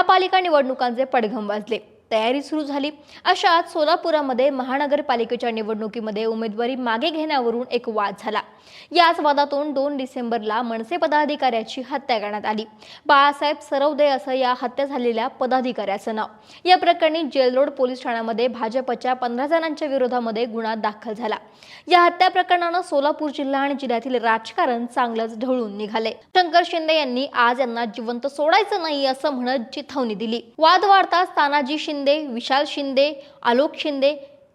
महापालिका निवडणुकांचे पडघम वाजले, तयारी सुरू झाली. अशात सोलापुरामध्ये महानगरपालिकेच्या निवडणुकीमध्ये उमेदवारी मागे घेण्यावरून एक वाद झाला. याच वादातून 2 डिसेंबरला मनसे पदाधिकाऱ्याची हत्या करण्यात आली. बाळासाहेब सरवदे असं या हत्या झालेल्या पदाधिकाऱ्याचं नाव. या प्रकरणी जेलरोड पोलीस ठाण्यामध्ये भाजपच्या 15 जणांच्या विरोधामध्ये गुन्हा दाखल झाला. या हत्या प्रकरणानं सोलापूर जिल्हा आणि जिल्ह्यातील राजकारण चांगलंच ढवळून निघाले. शंकर शिंदे यांनी आज यांना जिवंत सोडायचं नाही असं म्हणत चिथावणी दिली. वाद वाढताच तानाजी शिंदे, विशाल शिंदे, आलोक शिंदे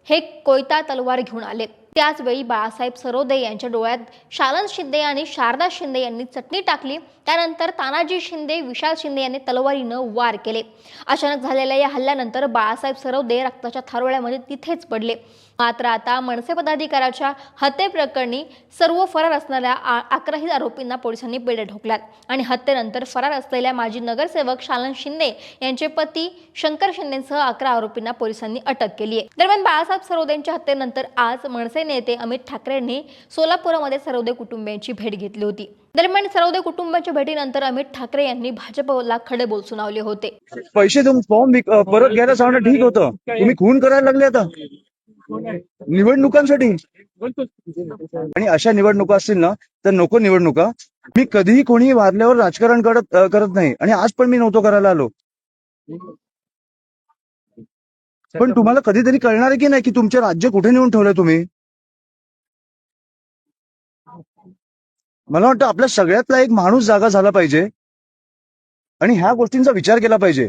हे कोयता तलवार घेऊन आले. त्याचवेळी बाळासाहेब सरवदे यांच्या डोळ्यात शालन शिंदे आणि शारदा शिंदे यांनी चटणी टाकली. त्यानंतर तानाजी शिंदे, विशाल शिंदे यांनी तलवारीनं वार केले. अचानक झालेल्या या हल्ल्यानंतर बाळासाहेब सरवदे रक्ताच्या थारोळ्यामध्ये तिथेच पडले. मात्र आता मनसे पदाधिकाऱ्याच्या हत्येप्रकरणी सर्व फरार असणाऱ्या 11 आरोपींना पोलिसांनी बेड्या ठोकल्यात आणि हत्येनंतर फरार असलेल्या माजी नगरसेवक शालन शिंदे यांचे पती शंकर शिंदेसह 11 आरोपींना पोलिसांनी अटक केली आहे. दरम्यान बाळासाहेब सरवदेंच्या हत्येनंतर आज मनसे नेते अमित ठाकरे यांनी सोलापुरामध्ये सरवदे कुटुंबियांची भेट घेतली होती. दरम्यान सरवदे कुटुंबाच्या भेटीनंतर अमित ठाकरे यांनी भाजपला खडे बोल सुनावले होते. पैसे तुम्ही फॉर्म परत घ्यायला सांगणं ठीक होतं, तुम्ही खून करायला लागले आता निवडणुकांसाठी. आणि अशा निवडणुका असतील ना तर नको निवडणुका. मी कधीही कोणीही वारल्यावर राजकारण करत नाही आणि आज पण मी नव्हतो करायला आलो. पण तुम्हाला कधीतरी कळणार आहे की नाही की तुमचे राज्य कुठे नेऊन ठेवलंय तुम्ही. मला वाटतं आपल्या सगळ्यातला एक माणूस जागा झाला पाहिजे आणि ह्या गोष्टींचा विचार केला पाहिजे.